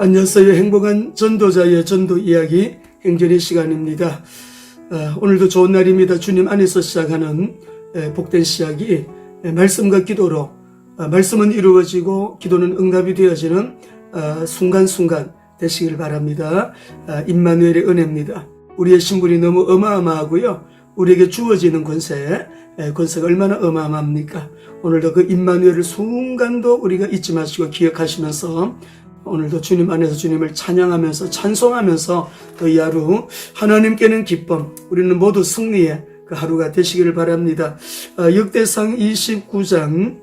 안녕하세요. 행복한 전도자의 전도 이야기 행전의 시간입니다. 오늘도 좋은 날입니다. 주님 안에서 시작하는 복된 시작이 말씀과 기도로 말씀은 이루어지고 기도는 응답이 되어지는 순간순간 되시길 바랍니다. 임마누엘의 은혜입니다. 우리의 신분이 너무 어마어마하고요. 우리에게 주어지는 권세가 얼마나 어마어마합니까? 오늘도 그 임마누엘을 순간도 우리가 잊지 마시고 기억하시면서 오늘도 주님 안에서 주님을 찬양하면서 찬송하면서 이 하루 하나님께는 기쁨, 우리는 모두 승리의 그 하루가 되시기를 바랍니다. 역대상 29장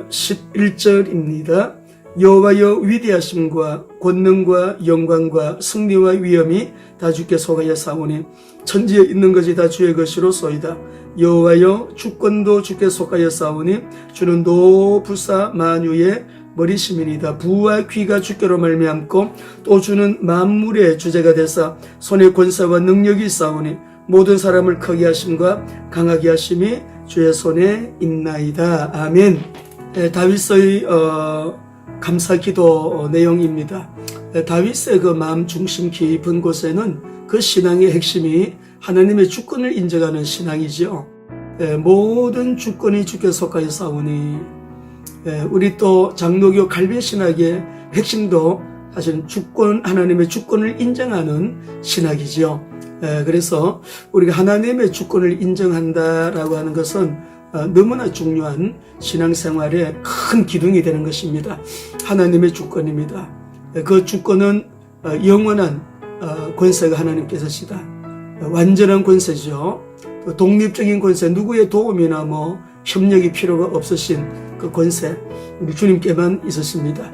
11절입니다. 여호와여 위대하심과 권능과 영광과 승리와 위엄이 다 주께 속하여 사오니 천지에 있는 것이 다 주의 것이로소이다. 여호와여 주권도 주께 속하여 사오니 주는 노부사 만유의 머리시민이다. 부와 귀가 주께로 말미암고 또 주는 만물의 주제가 되사 손에 권세와 능력이 있사오니 모든 사람을 크게 하심과 강하게 하심이 주의 손에 있나이다. 아멘. 다윗의 감사기도 내용입니다. 다윗의 그 마음 중심 깊은 곳에는 그 신앙의 핵심이 하나님의 주권을 인정하는 신앙이죠. 모든 주권이 주께 속하여 사오니 우리 또 장로교 갈빈 신학의 핵심도 사실은 하나님의 주권을 인정하는 신학이죠. 그래서 우리가 하나님의 주권을 인정한다라고 하는 것은 너무나 중요한 신앙생활의 큰 기둥이 되는 것입니다. 하나님의 주권입니다. 그 주권은 영원한 권세가 하나님께서시다. 완전한 권세죠. 독립적인 권세, 누구의 도움이나 협력이 필요가 없으신 그 권세, 우리 주님께만 있으십니다.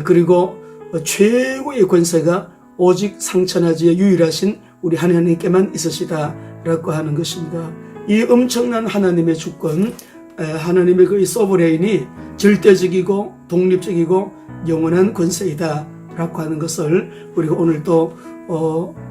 그리고 최고의 권세가 오직 상천하지의 유일하신 우리 하나님께만 있으시다라고 하는 것입니다. 이 엄청난 하나님의 주권, 하나님의 그 소버레인이 절대적이고 독립적이고 영원한 권세이다라고 하는 것을 우리가 오늘 또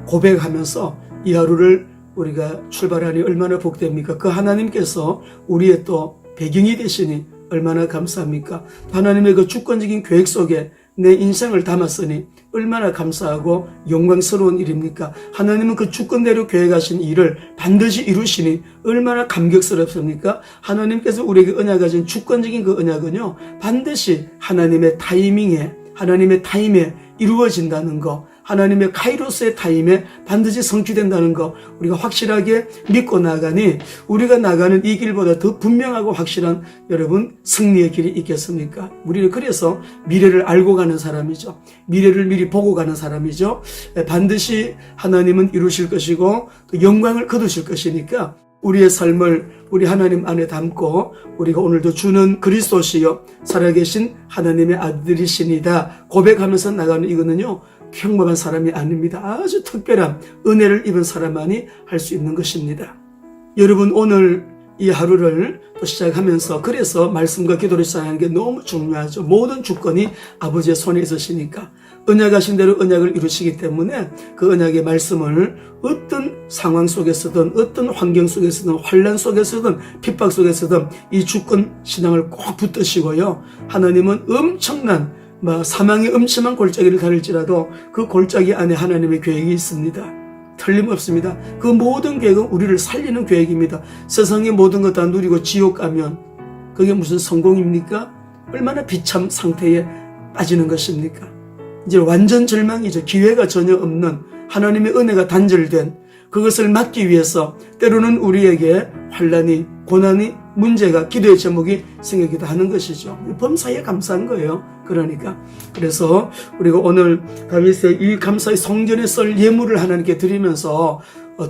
고백하면서 이 하루를 우리가 출발하니 얼마나 복됩니까? 그 하나님께서 우리의 또 배경이 되시니 얼마나 감사합니까? 하나님의 그 주권적인 계획 속에 내 인생을 담았으니 얼마나 감사하고 영광스러운 일입니까? 하나님은 그 주권대로 계획하신 일을 반드시 이루시니 얼마나 감격스럽습니까? 하나님께서 우리에게 언약하신 주권적인 그 언약은요, 반드시 하나님의 타임에 이루어진다는 거, 하나님의 카이로스의 타임에 반드시 성취된다는 거 우리가 확실하게 믿고 나가니 우리가 나가는 이 길보다 더 분명하고 확실한 여러분 승리의 길이 있겠습니까? 우리는 그래서 미래를 알고 가는 사람이죠. 미래를 미리 보고 가는 사람이죠. 반드시 하나님은 이루실 것이고 또 영광을 거두실 것이니까 우리의 삶을 우리 하나님 안에 담고 우리가 오늘도 주는 그리스도시요 살아계신 하나님의 아들이시니다 고백하면서 나가는 이거는요 평범한 사람이 아닙니다. 아주 특별한 은혜를 입은 사람만이 할 수 있는 것입니다. 여러분 오늘 이 하루를 또 시작하면서 그래서 말씀과 기도를 시작하는 게 너무 중요하죠. 모든 주권이 아버지의 손에 있으시니까 언약하신 대로 언약을 이루시기 때문에 그 언약의 말씀을 어떤 상황 속에서든 어떤 환경 속에서든 환난 속에서든 핍박 속에서든 이 주권 신앙을 꼭 붙드시고요. 하나님은 엄청난 사망의 음침한 골짜기를 가를지라도 그 골짜기 안에 하나님의 계획이 있습니다. 틀림없습니다. 그 모든 계획은 우리를 살리는 계획입니다. 세상의 모든 것 다 누리고 지옥 가면 그게 무슨 성공입니까? 얼마나 비참 상태에 빠지는 것입니까? 이제 완전 절망이죠. 기회가 전혀 없는 하나님의 은혜가 단절된 그것을 막기 위해서 때로는 우리에게 환난이 고난이 문제가 기도의 제목이 생기기도 하는 것이죠. 범사에 감사한 거예요. 그래서 우리가 오늘 다윗의 이 감사의 성전에 썰 예물을 하나님께 드리면서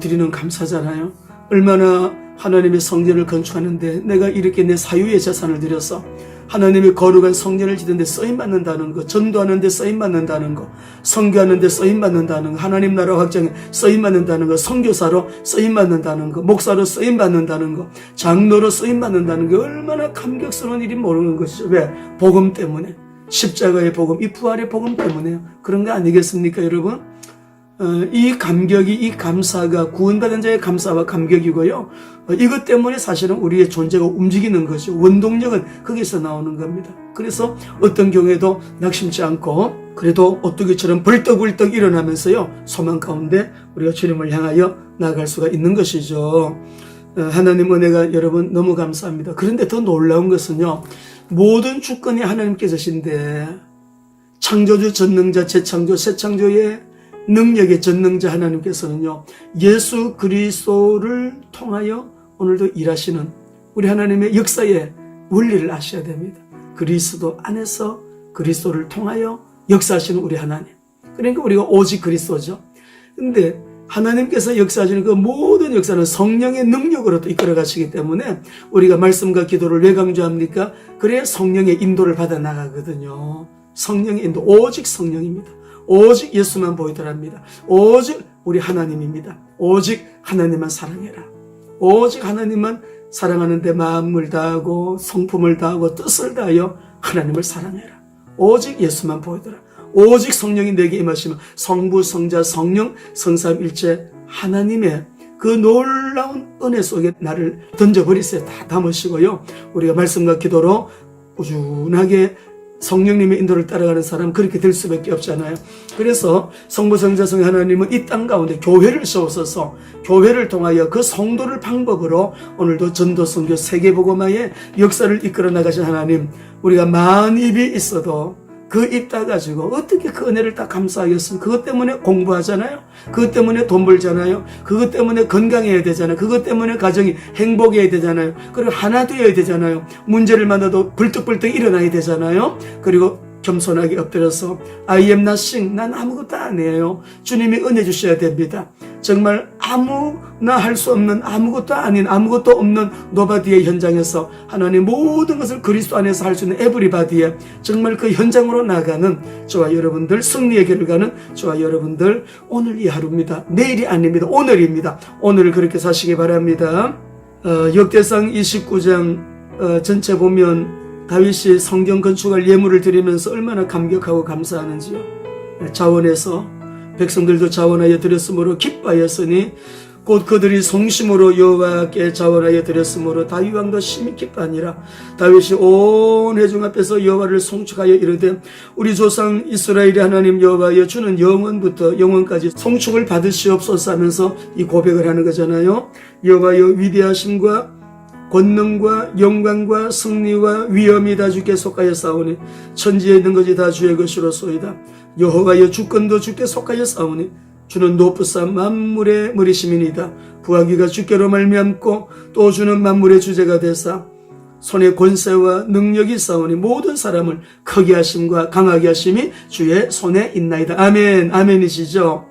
드리는 감사잖아요. 얼마나 하나님의 성전을 건축하는데 내가 이렇게 내 사유의 재산을 들여서 하나님의 거룩한 성전을 짓는데 쓰임받는다는 거, 전도하는데 쓰임받는다는 거, 선교하는데 쓰임받는다는 거, 하나님 나라 확장에 쓰임받는다는 거, 선교사로 쓰임받는다는 거, 목사로 쓰임받는다는 거, 장로로 쓰임받는다는 게 얼마나 감격스러운 일이 모르는 것이죠. 왜? 복음 때문에. 십자가의 복음, 이 부활의 복음 때문에요. 그런 거 아니겠습니까, 여러분? 이 감격이, 이 감사가 구원받은 자의 감사와 감격이고요. 이것 때문에 사실은 우리의 존재가 움직이는 거죠. 원동력은 거기서 나오는 겁니다. 그래서 어떤 경우에도 낙심치 않고 그래도 오뚜기처럼 벌떡벌떡 일어나면서요, 소망 가운데 우리가 주님을 향하여 나아갈 수가 있는 것이죠. 하나님 은혜가 여러분 너무 감사합니다. 그런데 더 놀라운 것은요, 모든 주권이 하나님께 계신데 창조주, 전능자, 재창조, 새창조의 능력의 전능자 하나님께서는요, 예수 그리스도를 통하여 오늘도 일하시는 우리 하나님의 역사의 원리를 아셔야 됩니다. 그리스도 안에서 그리스도를 통하여 역사하시는 우리 하나님. 그러니까 우리가 오직 그리스도죠. 근데 하나님께서 역사하시는 그 모든 역사는 성령의 능력으로 또 이끌어 가시기 때문에 우리가 말씀과 기도를 왜 강조합니까? 그래야 성령의 인도를 받아 나가거든요. 성령의 인도, 오직 성령입니다. 오직 예수만 보이더랍니다. 오직 우리 하나님입니다. 오직 하나님만 사랑해라. 오직 하나님만 사랑하는데 마음을 다하고 성품을 다하고 뜻을 다하여 하나님을 사랑해라. 오직 예수만 보이더라. 오직 성령이 내게 임하시면 성부, 성자, 성령, 성삼일체 하나님의 그 놀라운 은혜 속에 나를 던져버리세요. 다 담으시고요. 우리가 말씀과 기도로 꾸준하게 성령님의 인도를 따라가는 사람, 그렇게 될 수밖에 없잖아요. 그래서 성부, 성자, 성령 하나님은 이 땅 가운데 교회를 세우셔서 교회를 통하여 그 성도를 방법으로 오늘도 전도, 선교, 세계복음화의 역사를 이끌어 나가신 하나님, 우리가 만 입이 있어도 그 입 따가지고 어떻게 그 은혜를 다 감사하겠습니까? 그것 때문에 공부하잖아요. 그것 때문에 돈 벌잖아요. 그것 때문에 건강해야 되잖아요. 그것 때문에 가정이 행복해야 되잖아요. 그리고 하나 되어야 되잖아요. 문제를 만나도 벌떡벌떡 일어나야 되잖아요. 그리고 겸손하게 엎드려서 I am nothing, 난 아무것도 아니에요. 주님이 은혜 주셔야 됩니다. 정말 아무나 할 수 없는, 아무것도 아닌, 아무것도 없는 노바디의 현장에서 하나님 모든 것을 그리스도 안에서 할 수 있는 에브리바디의 정말 그 현장으로 나가는 저와 여러분들, 승리의 길을 가는 저와 여러분들, 오늘 이 하루입니다. 내일이 아닙니다. 오늘입니다. 오늘을 그렇게 사시기 바랍니다. 역대상 29장 전체 보면 다윗이 성경 건축할 예물을 드리면서 얼마나 감격하고 감사하는지요. 자원해서 백성들도 자원하여 드렸으므로 기뻐하였으니 곧 그들이 성심으로 여호와께 자원하여 드렸으므로 다윗 왕도 심히 기뻐하니라. 다윗이 온 회중 앞에서 여호와를 송축하여 이르되 우리 조상 이스라엘의 하나님 여호와여, 주는 영원부터 영원까지 송축을 받으시옵소서 하면서 이 고백을 하는 거잖아요. 여호와여, 위대하심과 권능과 영광과 승리와 위엄이 다 주께 속하여 싸우니 천지에 있는 것이 다 주의 것이로소이다. 여호와여, 주권도 주께 속하여 싸우니 주는 높으사 만물의 머리심이니이다. 부하기가 주께로 말미암고 또 주는 만물의 주제가 되사 손에 권세와 능력이 싸우니 모든 사람을 크게 하심과 강하게 하심이 주의 손에 있나이다. 아멘. 아멘이시죠.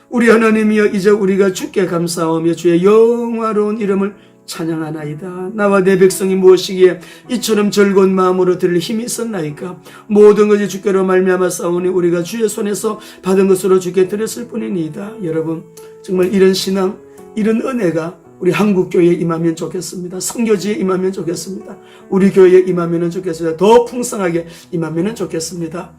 우리 하나님이여, 이제 우리가 주께 감사하며 주의 영화로운 이름을 찬양하나이다. 나와 내 백성이 무엇이기에 이처럼 즐거운 마음으로 드릴 힘이 있었나이까. 모든 것이 주께로 말미암아 싸우니 우리가 주의 손에서 받은 것으로 주께 드렸을 뿐이니이다. 여러분, 정말 이런 신앙, 이런 은혜가 우리 한국교회에 임하면 좋겠습니다. 선교지에 임하면 좋겠습니다. 우리 교회에 임하면 좋겠습니다. 더 풍성하게 임하면 좋겠습니다.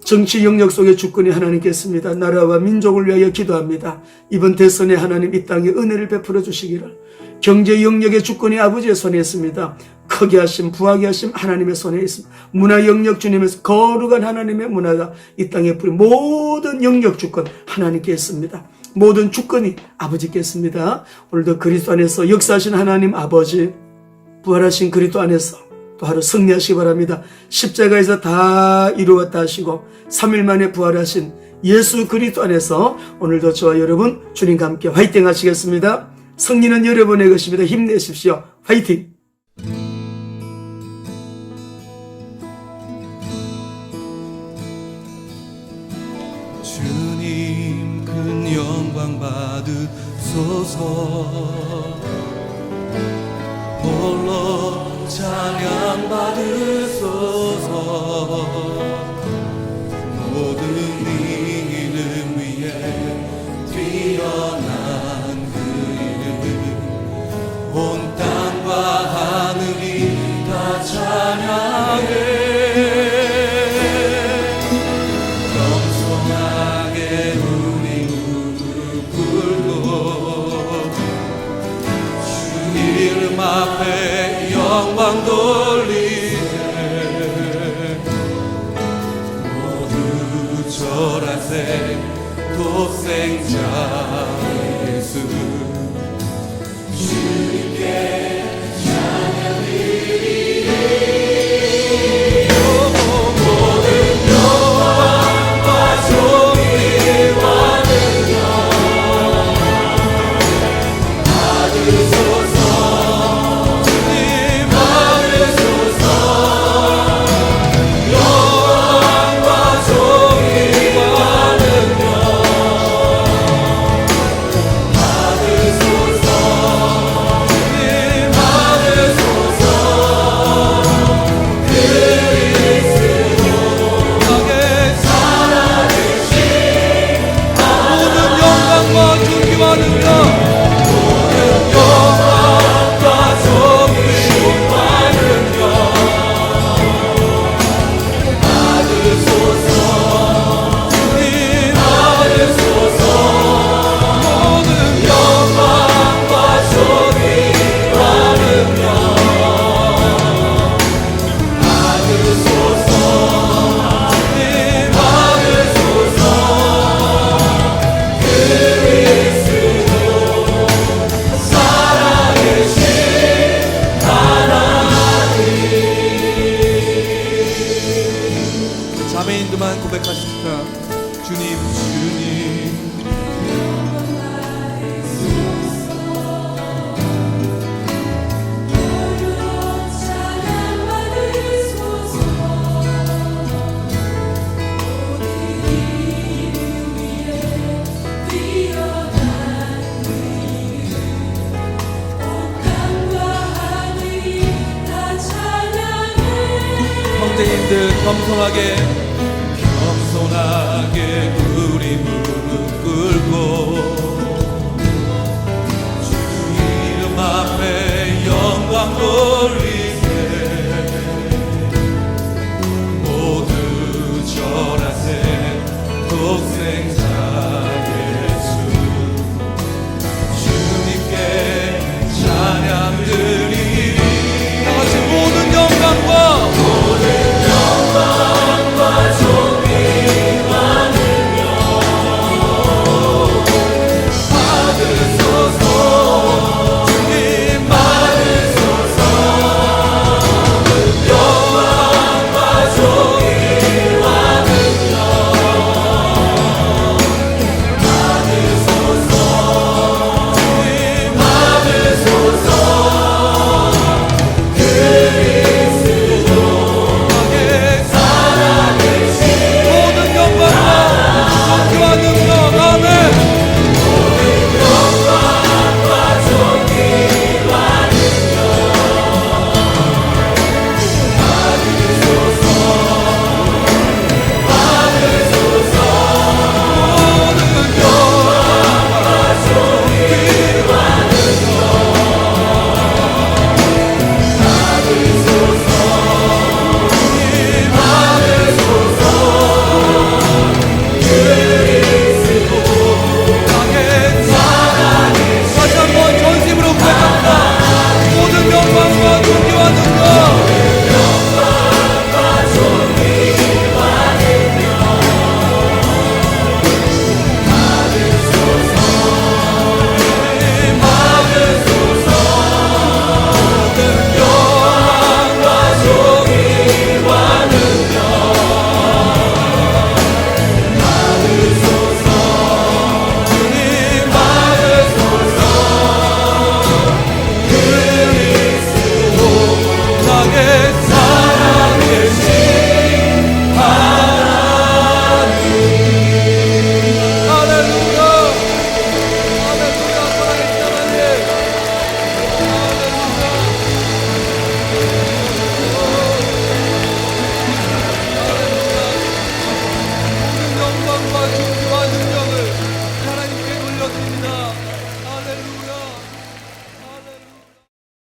정치 영역 속에 주권이 하나님께 있습니다. 나라와 민족을 위하여 기도합니다. 이번 대선에 하나님 이 땅에 은혜를 베풀어 주시기를. 경제 영역의 주권이 아버지의 손에 있습니다. 크게 하심, 부하게 하심 하나님의 손에 있습니다. 문화 영역 주님의 거룩한 하나님의 문화가 이 땅에 뿌린 모든 영역 주권 하나님께 있습니다. 모든 주권이 아버지께 있습니다. 오늘도 그리스도 안에서 역사하신 하나님 아버지, 부활하신 그리스도 안에서 또 하루 승리하시기 바랍니다. 십자가에서 다 이루었다 하시고 3일 만에 부활하신 예수 그리스도 안에서 오늘도 저와 여러분 주님과 함께 화이팅 하시겠습니다. 승리는 여러분의 것입니다. 힘내십시오. 화이팅! 주님 큰 영광 받으소서. 홀로 찬양 받으소서. 모든 이름 위에 뛰어난 그 이름, 온 땅과 하늘이 다 찬양해. 겸손하게 우리 무릎 꿇고 주 이름 앞에 영광 돌리세. 독생자 예수 주님께 모든 영광과 존귀와 능력 받으소서. 주님 받으소서. 영광과 존귀와 능력 받으소서. 주님 받으소서. 그리스도에게 살아계신 모든 영광과 존귀와 능력 모든 영광과 존귀와 능력 받으소서. 주님 받으소서. 모든 영광과 존귀와 능력 받으소서. 주님 받으소서. 그리스도 살아계신 자매인들만 고백하십시다. 주님 주님 형제님들 겸손하게 우리 무릎 꿇고 주 이름 앞에 영광 돌리